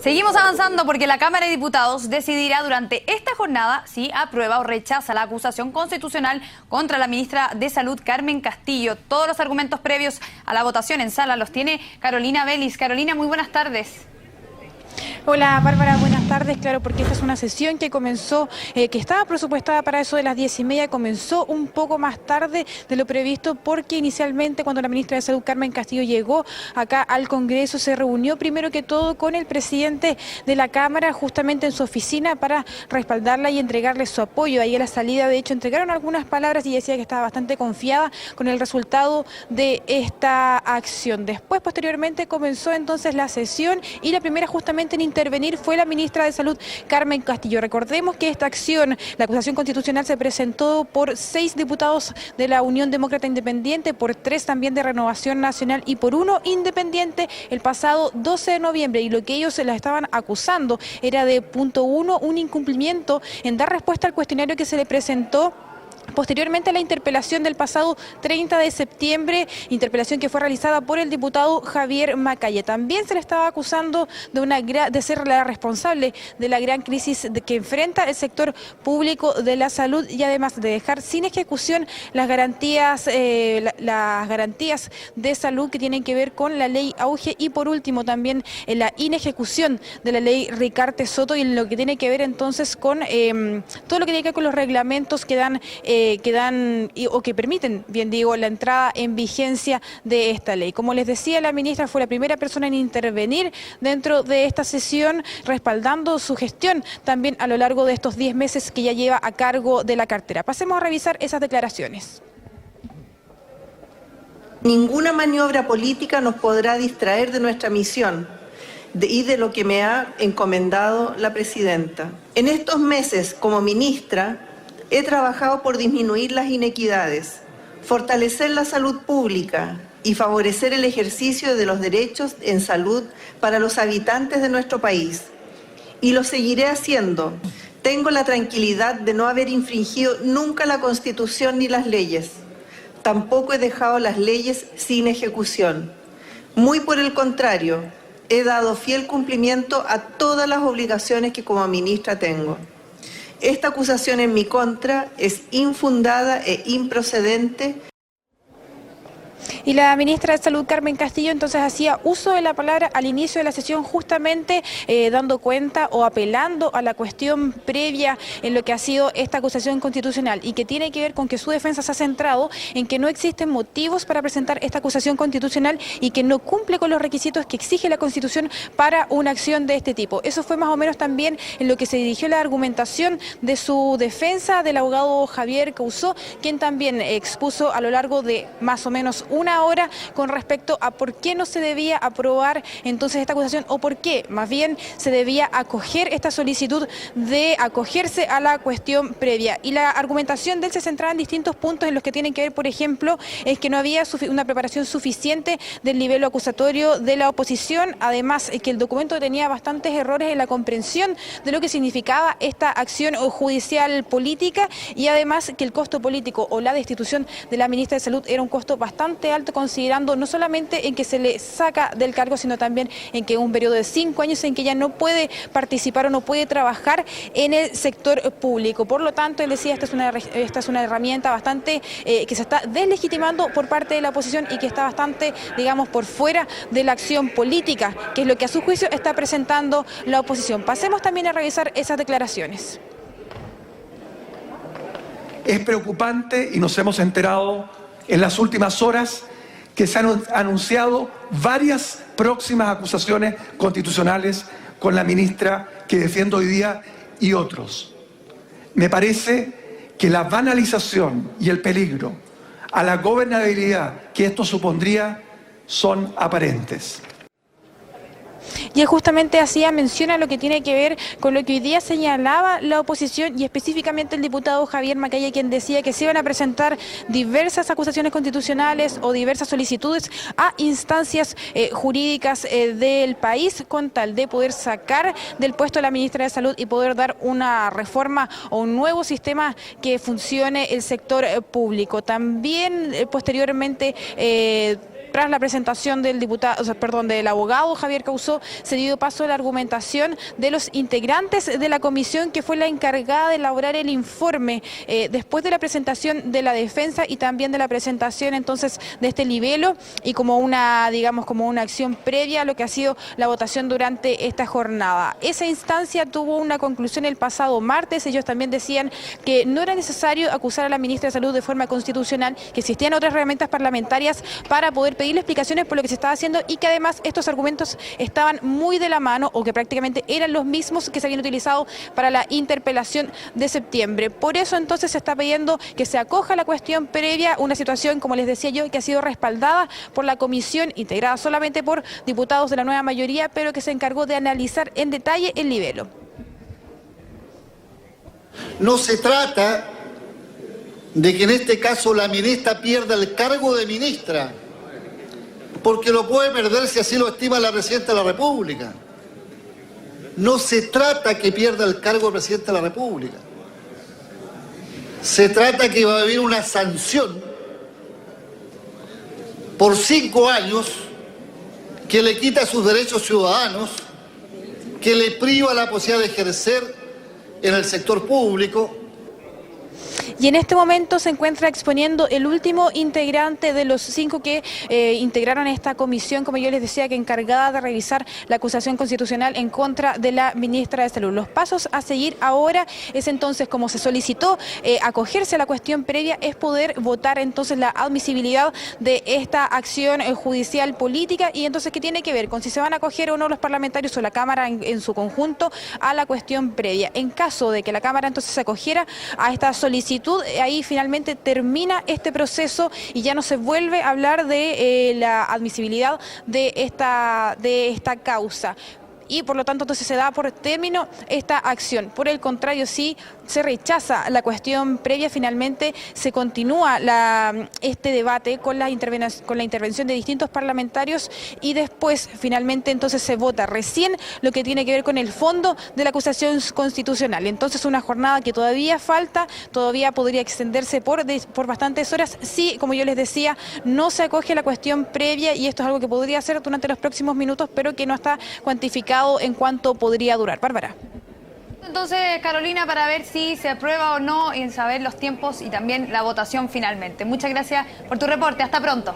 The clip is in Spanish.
Seguimos avanzando porque la Cámara de Diputados decidirá durante esta jornada si aprueba o rechaza la acusación constitucional contra la ministra de Salud, Carmen Castillo. Todos los argumentos previos a la votación en sala los tiene Carolina Vélez. Carolina, muy buenas tardes. Hola Bárbara, buenas tardes. Claro, porque esta es una sesión que comenzó, que estaba presupuestada para eso de las 10:30, comenzó un poco más tarde de lo previsto porque inicialmente cuando la ministra de Salud, Carmen Castillo, llegó acá al Congreso, se reunió primero que todo con el presidente de la Cámara justamente en su oficina para respaldarla y entregarle su apoyo. Ahí a la salida, de hecho, entregaron algunas palabras y decía que estaba bastante confiada con el resultado de esta acción. Después, posteriormente, comenzó entonces la sesión y la primera justamente en intervenir fue la ministra de Salud, Carmen Castillo. Recordemos que esta acción, la acusación constitucional, se presentó por 6 diputados de la Unión Demócrata Independiente, por 3 también de Renovación Nacional y por 1 independiente el pasado 12 de noviembre. Y lo que ellos se la estaban acusando era de punto 1, un incumplimiento en dar respuesta al cuestionario que se le presentó posteriormente a la interpelación del pasado 30 de septiembre, interpelación que fue realizada por el diputado Javier Macaya. También se le estaba acusando de ser la responsable de la gran crisis que enfrenta el sector público de la salud y además de dejar sin ejecución las garantías de salud que tienen que ver con la ley Auge y por último también la inejecución de la ley Ricarte Soto y en lo que tiene que ver entonces con todo lo que tiene que ver con los reglamentos que dan o que permiten, bien digo, la entrada en vigencia de esta ley. Como les decía, la ministra fue la primera persona en intervenir dentro de esta sesión, respaldando su gestión también a lo largo de estos 10 meses que ya lleva a cargo de la cartera. Pasemos a revisar esas declaraciones. Ninguna maniobra política nos podrá distraer de nuestra misión y de lo que me ha encomendado la presidenta. En estos meses, como ministra, he trabajado por disminuir las inequidades, fortalecer la salud pública y favorecer el ejercicio de los derechos en salud para los habitantes de nuestro país. Y lo seguiré haciendo. Tengo la tranquilidad de no haber infringido nunca la Constitución ni las leyes. Tampoco he dejado las leyes sin ejecución. Muy por el contrario, he dado fiel cumplimiento a todas las obligaciones que como ministra tengo. Esta acusación en mi contra es infundada e improcedente. Y la ministra de Salud, Carmen Castillo, entonces hacía uso de la palabra al inicio de la sesión justamente dando cuenta o apelando a la cuestión previa en lo que ha sido esta acusación constitucional y que tiene que ver con que su defensa se ha centrado en que no existen motivos para presentar esta acusación constitucional y que no cumple con los requisitos que exige la Constitución para una acción de este tipo. Eso fue más o menos también en lo que se dirigió la argumentación de su defensa del abogado Javier Causó, quien también expuso a lo largo de más o menos una hora con respecto a por qué no se debía aprobar entonces esta acusación o por qué más bien se debía acoger esta solicitud de acogerse a la cuestión previa. Y la argumentación de él se centraba en distintos puntos en los que tienen que ver, por ejemplo, es que no había una preparación suficiente del nivel acusatorio de la oposición, además que el documento tenía bastantes errores en la comprensión de lo que significaba esta acción judicial política y además que el costo político o la destitución de la ministra de Salud era un costo bastante alto, considerando no solamente en que se le saca del cargo, sino también en que un periodo de 5 años en que ella no puede participar o no puede trabajar en el sector público. Por lo tanto, él decía, esta es una herramienta bastante que se está deslegitimando por parte de la oposición y que está bastante, digamos, por fuera de la acción política, que es lo que a su juicio está presentando la oposición. Pasemos también a revisar esas declaraciones. Es preocupante y nos hemos enterado en las últimas horas que se han anunciado varias próximas acusaciones constitucionales con la ministra que defiendo hoy día y otros. Me parece que la banalización y el peligro a la gobernabilidad que esto supondría son aparentes. Y él justamente hacía mención a lo que tiene que ver con lo que hoy día señalaba la oposición y específicamente el diputado Javier Macaya, quien decía que se iban a presentar diversas acusaciones constitucionales o diversas solicitudes a instancias jurídicas del país con tal de poder sacar del puesto a la ministra de Salud y poder dar una reforma o un nuevo sistema que funcione el sector público. También posteriormente tras la presentación del del abogado Javier Causó, se dio paso a la argumentación de los integrantes de la comisión que fue la encargada de elaborar el informe después de la presentación de la defensa y también de la presentación entonces de este libelo y como una, digamos, como una acción previa a lo que ha sido la votación durante esta jornada. Esa instancia tuvo una conclusión el pasado martes. Ellos también decían que no era necesario acusar a la ministra de Salud de forma constitucional, que existían otras herramientas parlamentarias para poder pedirle explicaciones por lo que se estaba haciendo y que además estos argumentos estaban muy de la mano o que prácticamente eran los mismos que se habían utilizado para la interpelación de septiembre. Por eso entonces se está pidiendo que se acoja la cuestión previa, una situación, como les decía yo, que ha sido respaldada por la comisión, integrada solamente por diputados de la nueva mayoría, pero que se encargó de analizar en detalle el libelo. No se trata de que en este caso la ministra pierda el cargo de ministra, porque lo puede perder si así lo estima la Presidenta de la República. No se trata que pierda el cargo de Presidenta de la República. Se trata que va a haber una sanción por 5 años que le quita sus derechos ciudadanos, que le priva la posibilidad de ejercer en el sector público. Y en este momento se encuentra exponiendo el último integrante de los 5 que integraron esta comisión, como yo les decía, que encargada de revisar la acusación constitucional en contra de la ministra de Salud. Los pasos a seguir ahora es entonces, como se solicitó acogerse a la cuestión previa, es poder votar entonces la admisibilidad de esta acción judicial política y entonces ¿qué tiene que ver? Con si se van a acoger o no los parlamentarios o la Cámara en su conjunto a la cuestión previa. En caso de que la Cámara entonces se acogiera a esta solicitud, ahí finalmente termina este proceso y ya no se vuelve a hablar de la admisibilidad de esta causa. Y por lo tanto entonces se da por término esta acción. Por el contrario, si se rechaza la cuestión previa, finalmente se continúa este debate con la intervención de distintos parlamentarios y después finalmente entonces se vota recién lo que tiene que ver con el fondo de la acusación constitucional. Entonces una jornada que todavía falta, todavía podría extenderse por bastantes horas si, como yo les decía, no se acoge la cuestión previa y esto es algo que podría hacer durante los próximos minutos, pero que no está cuantificado en cuánto podría durar. Bárbara. Entonces, Carolina, para ver si se aprueba o no y en saber los tiempos y también la votación finalmente. Muchas gracias por tu reporte. Hasta pronto.